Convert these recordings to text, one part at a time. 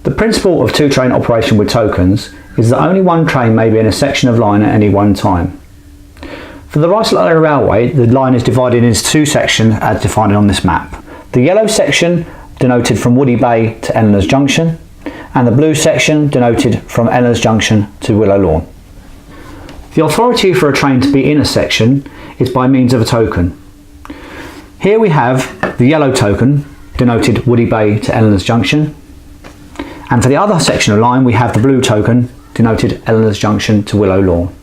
The principle of two-train operation with tokens is that only one train may be in a section of line at any one time. For the Ruislip Lido Railway, the line is divided into two sections as defined on this map. The yellow section denoted from Woody Bay to Eleanor's Junction, and the blue section denoted from Eleanor's Junction to Willow Lawn. The authority for a train to be in a section is by means of a token. Here we have the yellow token denoted Woody Bay to Eleanor's Junction, and for the other section of line we have the blue token denoted Eleanor's Junction to Willow Lawn.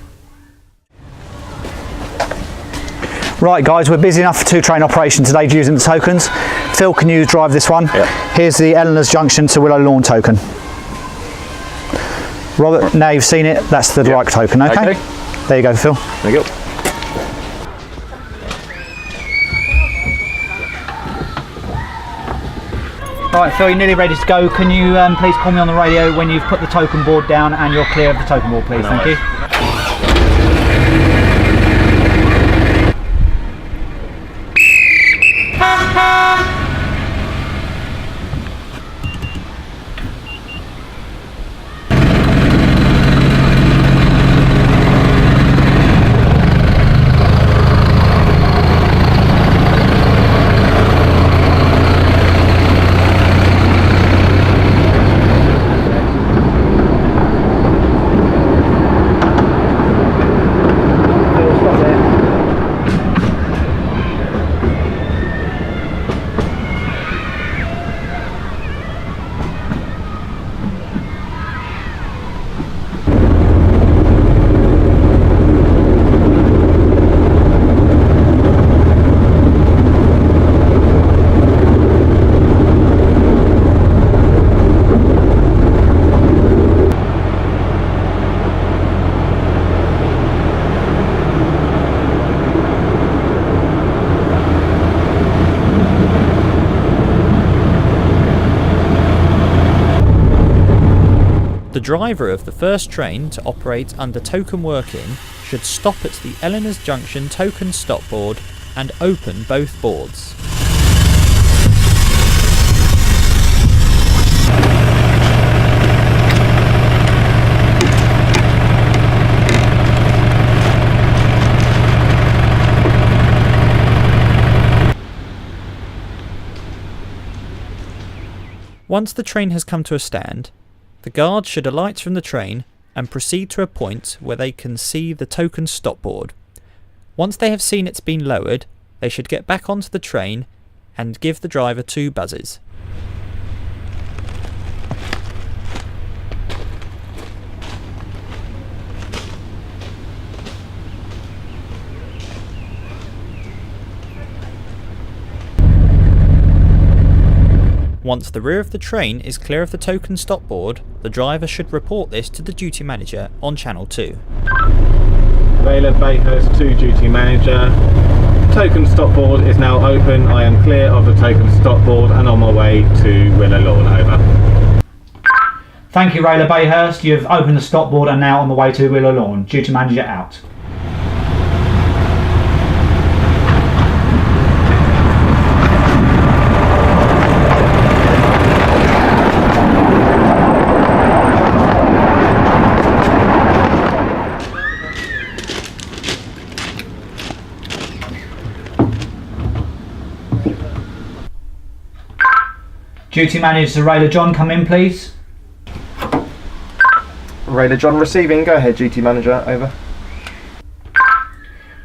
Right guys, we're busy enough for two-train operation today using the tokens. Phil, can you drive this one? Yep. Here's the Eleanor's Junction to Willow Lawn token. Robert, now you've seen it, that's the right token, okay? There you go, Phil. There you go. Right, Phil, you're nearly ready to go. Can you please call me on the radio when you've put the token board down and you're clear of the token board, please? No Thank worries. you. The driver of the first train to operate under token working should stop at the Eleanor's Junction token stop board and open both boards. Once the train has come to a stand, the guard should alight from the train and proceed to a point where they can see the token stop board. Once they have seen it's been lowered, they should get back onto the train and give the driver 2 buzzes. Once the rear of the train is clear of the token stop board, the driver should report this to the duty manager on channel 2. Ruislip Bayhurst to duty manager. Token stop board is now open. I am clear of the token stop board and on my way to Willow Lawn. Over. Thank you, Ruislip Bayhurst. You've opened the stop board and now on the way to Willow Lawn. Duty manager out. Duty manager Ruislip John, come in please. Ruislip John receiving. Go ahead, duty manager. Over.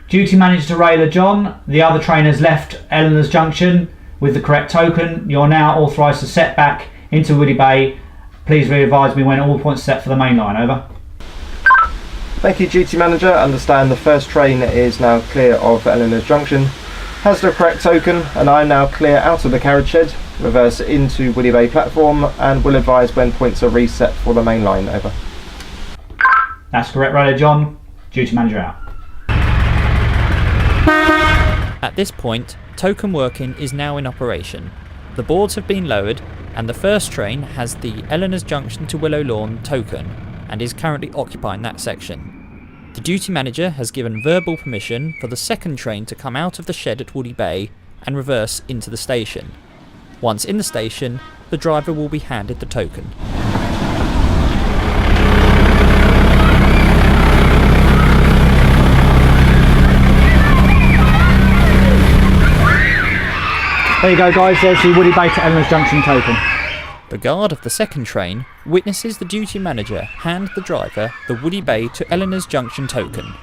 Duty manager Ruislip John, the other train has left Eleanor's Junction with the correct token. You're now authorised to set back into Woody Bay. Please re-advise me when all points set for the main line. Over. Thank you, duty manager. Understand the first train is now clear of Eleanor's Junction, has the correct token, and I am now clear out of the carriage shed, reverse into Woody Bay platform, and will advise when points are reset for the main line. Over. That's correct, Ruislip John. Duty manager out. At this point, token working is now in operation. The boards have been lowered and the first train has the Eleanor's Junction to Willow Lawn token and is currently occupying that section. The duty manager has given verbal permission for the second train to come out of the shed at Woody Bay and reverse into the station. Once in the station, the driver will be handed the token. There you go guys, there's the Woody Bay to Eleanor's Junction token. The guard of the second train witnesses the duty manager hand the driver the Woody Bay to Eleanor's Junction token.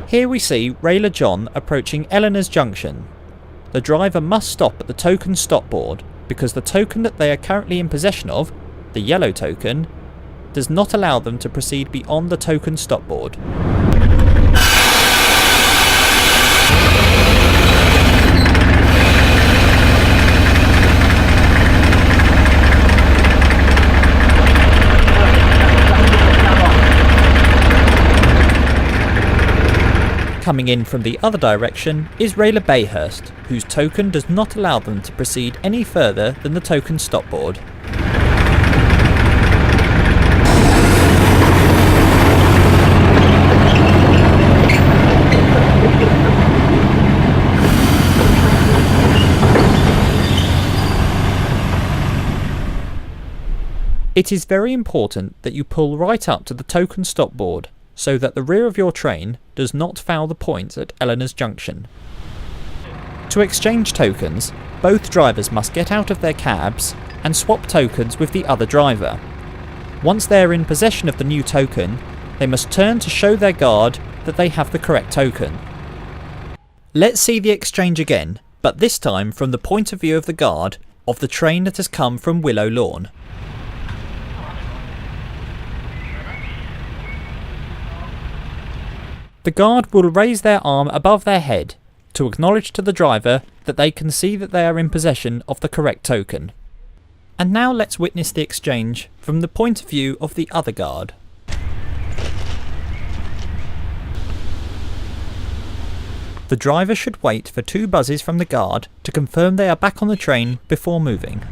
Here we see Railer John approaching Eleanor's Junction. The driver must stop at the token stop board because the token that they are currently in possession of, the yellow token, does not allow them to proceed beyond the token stop board. Coming in from the other direction is Railer Bayhurst, whose token does not allow them to proceed any further than the token stop board. It is very important that you pull right up to the token stop board so that the rear of your train does not foul the point at Eleanor's Junction. To exchange tokens, both drivers must get out of their cabs and swap tokens with the other driver. Once they are in possession of the new token, they must turn to show their guard that they have the correct token. Let's see the exchange again, but this time from the point of view of the guard of the train that has come from Willow Lawn. The guard will raise their arm above their head to acknowledge to the driver that they can see that they are in possession of the correct token. And now let's witness the exchange from the point of view of the other guard. The driver should wait for 2 buzzes from the guard to confirm they are back on the train before moving.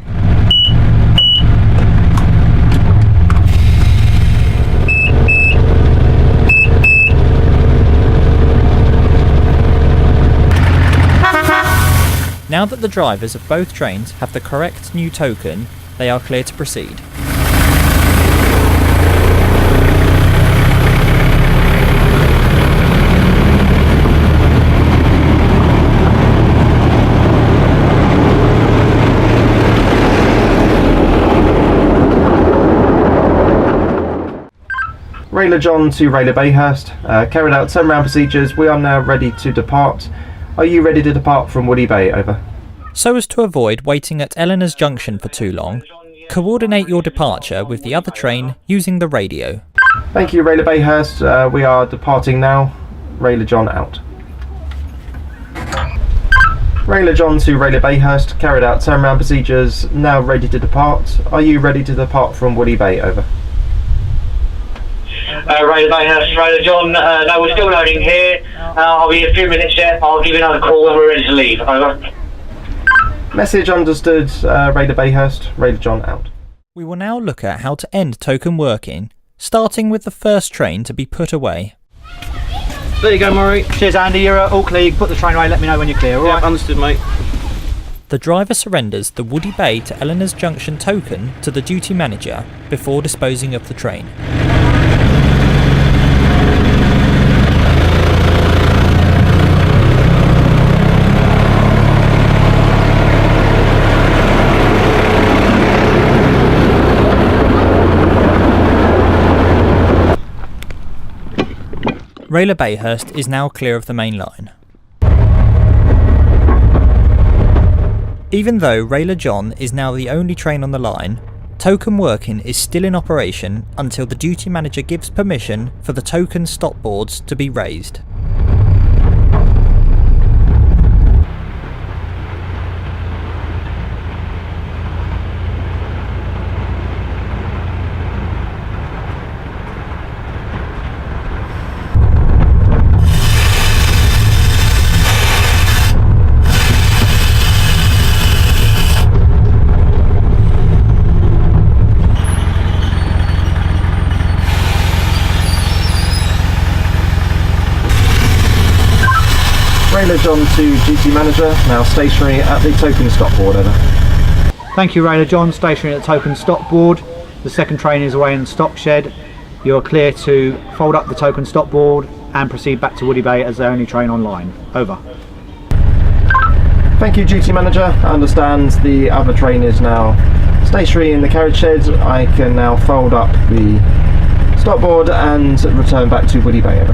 Now that the drivers of both trains have the correct new token, they are clear to proceed. Railer John to Railer Bayhurst, carried out turnaround procedures. We are now ready to depart. Are you ready to depart from Woody Bay? Over. So as to avoid waiting at Eleanor's Junction for too long, coordinate your departure with the other train using the radio. Thank you, Railer Bayhurst. We are departing now. Railer John out. Railer John to Railer Bayhurst, carried out turnaround procedures. Now ready to depart. Are you ready to depart from Woody Bay? Over. Railer Bayhurst, Railer John, no, we're still loading here. I'll be a few minutes there. I'll give you another call when we're ready to leave. Over. Message understood. Railer Bayhurst, Railer John out. We will now look at how to end token working, starting with the first train to be put away. There you go, Murray. Cheers, Andy. You're all clear. You can put the train away. Let me know when you're clear. All right. Understood, mate. The driver surrenders the Woody Bay to Eleanor's Junction token to the duty manager before disposing of the train. Railer Bayhurst is now clear of the main line. Even though Railer John is now the only train on the line, token working is still in operation until the duty manager gives permission for the token stop boards to be raised. Railer John to duty manager, now stationary at the token stop board, over. Thank you, Railer John, stationary at the token stop board. The second train is away in the stop shed. You're clear to fold up the token stop board and proceed back to Woody Bay as the only train online. Over. Thank you, duty manager. I understand the other train is now stationary in the carriage shed. I can now fold up the stop board and return back to Woody Bay, over.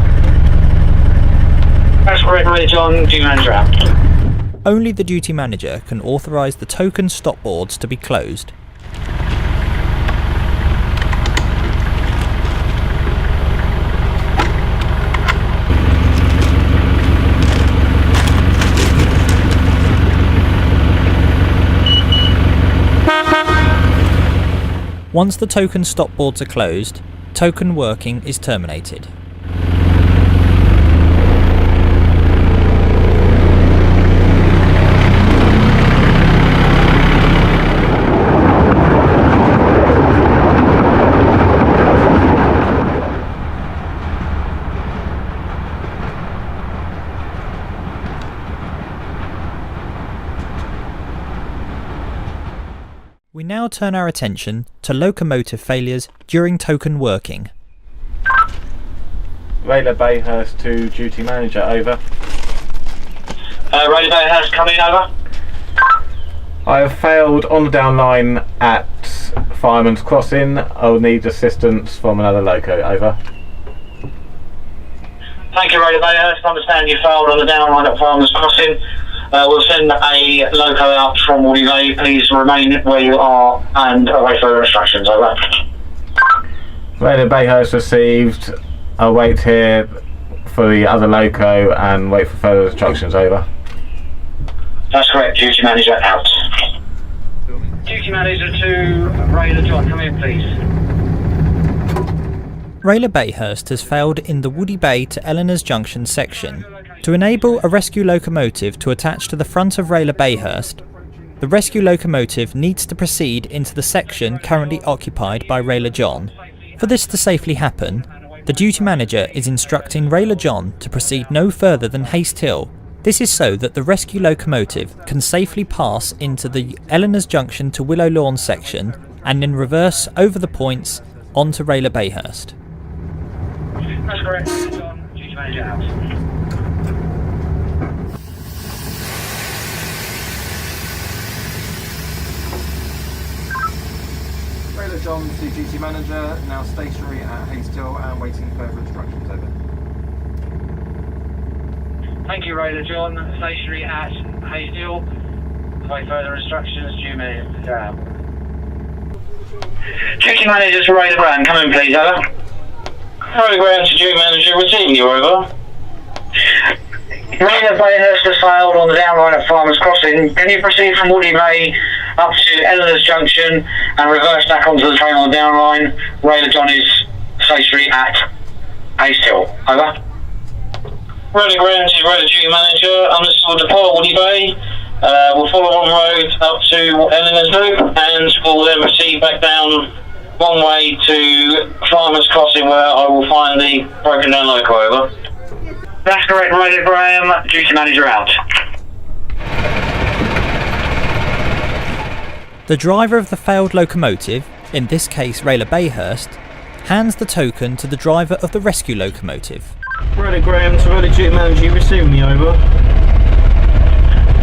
That's correct, Railer John, duty manager out. Only the duty manager can authorise the token stop boards to be closed. Once the token stop boards are closed, token working is terminated. We now turn our attention to locomotive failures during token working. Railer Bayhurst to duty manager, over. Railer Bayhurst coming, over. I have failed on the down line at Fireman's Crossing. I'll need assistance from another loco, over. Thank you, Railer Bayhurst. I understand you failed on the down line at Farmers Crossing. We'll send a loco out from Woody Bay. Please remain where you are and await further instructions, over. Railer Bayhurst received. I'll wait here for the other loco and wait for further instructions, over. That's correct, duty manager out. Duty manager to Railer John, come in please. Railer Bayhurst has failed in the Woody Bay to Eleanor's Junction section. To enable a rescue locomotive to attach to the front of Railer Bayhurst, the rescue locomotive needs to proceed into the section currently occupied by Railer John. For this to safely happen, the duty manager is instructing Railer John to proceed no further than Haste Hill. This is so that the rescue locomotive can safely pass into the Eleanor's Junction to Willow Lawn section and then reverse over the points onto Railer Bayhurst. That's correct, John. Duty manager out. Railer John to duty manager, now stationary at Haste Hill and waiting further instructions, over. Thank you, Railer John. Stationary at Haste Hill. Await further instructions, duty manager out. Duty manager to Railer Graham, come in please, over. Railer Graham to duty manager, receiving you, over. Railer Bayhurst has failed on the down line at Farmers Crossing. Can you proceed from Woody Bay up to Eleanor's Junction and reverse back onto the train on the down line? Railer John is stationary at Haste Hill. Over. Railer Graham to Railer Duty Manager. Understood, depart Woody Bay. We'll follow on road up to Eleanor's Loop and we'll then proceed back down one way to Farmers Crossing where I will find the broken down loco, over. That's correct, Railer Graham. Duty manager out. The driver of the failed locomotive, in this case Railer Bayhurst, hands the token to the driver of the rescue locomotive. Railer Graham to Railer Duty Manager, you receiving me, over?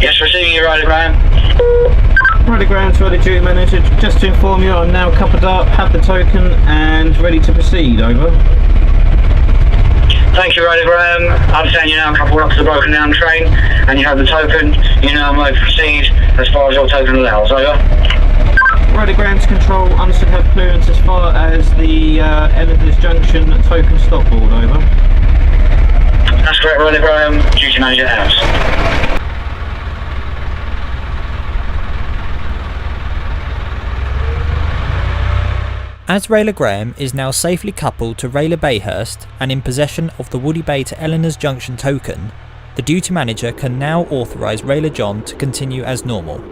Yes, receiving you, Railer Graham. Railer Graham to Railer Duty Manager, just to inform you I'm now coupled up, have the token and ready to proceed, over. Thank you, Railer Graham. I understand you now coupled up to the broken down train and you have the token. You now may proceed as far as your token allows, over. Railer Graham to control, understood, have clearance as far as the Eleanor's Junction token stop board, over. That's correct, Railer Graham. Duty manager out. As Railer Graham is now safely coupled to Railer Bayhurst and in possession of the Woody Bay to Eleanor's Junction token, the duty manager can now authorise Railer John to continue as normal.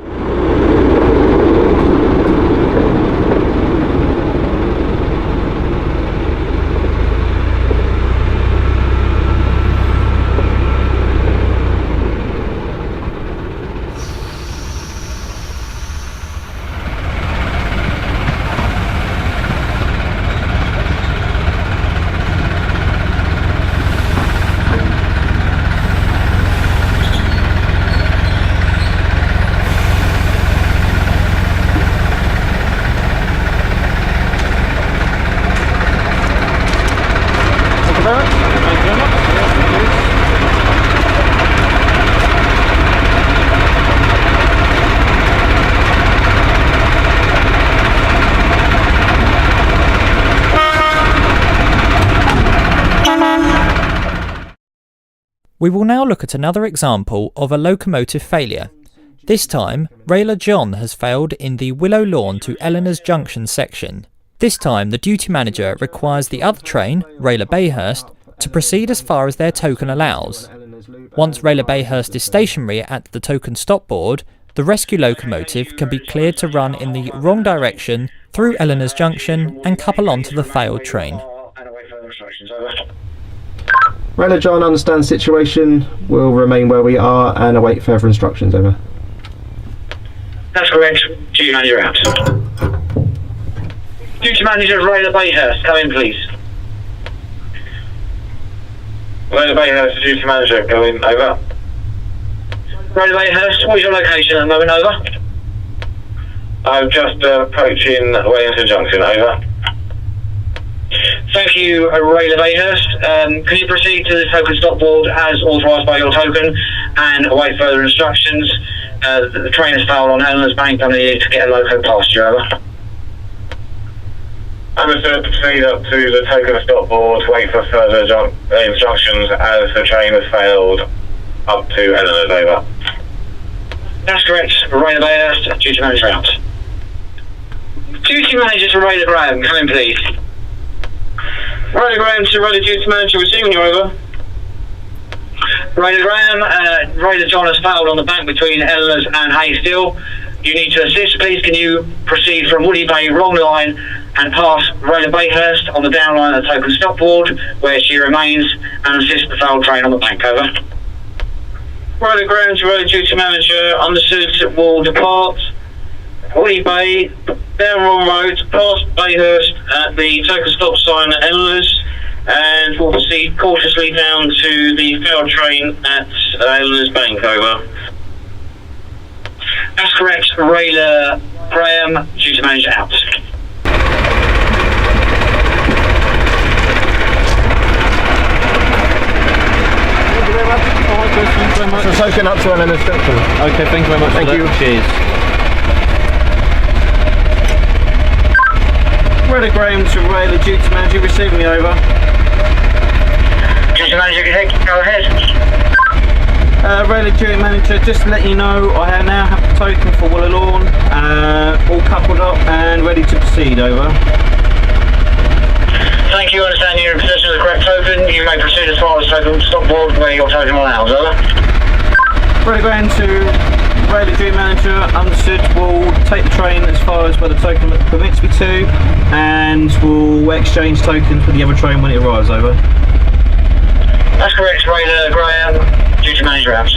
We will now look at another example of a locomotive failure. This time, Railer John has failed in the Willow Lawn to Eleanor's Junction section. This time, the duty manager requires the other train, Railer Bayhurst, to proceed as far as their token allows. Once Railer Bayhurst is stationary at the token stop board, the rescue locomotive can be cleared to run in the wrong direction through Eleanor's Junction and couple onto the failed train. Railer John understands situation, will remain where we are and await further instructions, over. That's correct. Duty manager out. Duty manager Railer Bayhurst, come in please. Railer Bayhurst, duty manager, go in, over. Railer Bayhurst, what is your location at the moment, over? I'm just approaching Wellington Junction, over. Thank you, Railer Bayhurst. Can you proceed to the token stop board as authorised by your token and await further instructions? The train has failed on Eleanor's Bank. I need to get a loco past you, over. Understood. Proceed up to the token stop board. Wait for further instructions as the train has failed up to Eleanor's, over. That's correct. Railer Bayhurst, duty manager out. Duty manager to Railer Graham, come in please. Railer Graham to Railer duty manager, receiving you, over. Railer Graham, Railer John has failed on the bank between Eleanor's and Haysteel. You need to assist, please. Can you proceed from Woody Bay, wrong line, and pass Railer Bayhurst on the down line of the token stop board, where she remains, and assist the failed train on the bank, over. Railer Graham to Railer duty manager, understood, will depart Woody Bay, down wrong road, past Bayhurst at the token stop sign at Eleanor's, and we'll proceed cautiously down to the failed train at Eleanor's Bank, over. That's correct, Railer Graham, duty manager out. Thank you very much. All right, Chris, thank you very much. So token up to Eleanor's Junction. Okay, thank you very much. Thank you. Cheers. Railer Graham to Railer duty manager, receiving you, over. Duty manager, go ahead. Railer duty manager, just to let you know, I now have the token for Willow Lawn, all coupled up and ready to proceed, over. Thank you, understand you're in possession of the correct token. You may proceed as far as token stop board where your token allows, over. Railer Graham to Railer duty manager, understood, we'll take the train as far as where the token permits me to, and we'll exchange tokens with the other train when it arrives, over. That's correct, Railer Graham, duty manager out.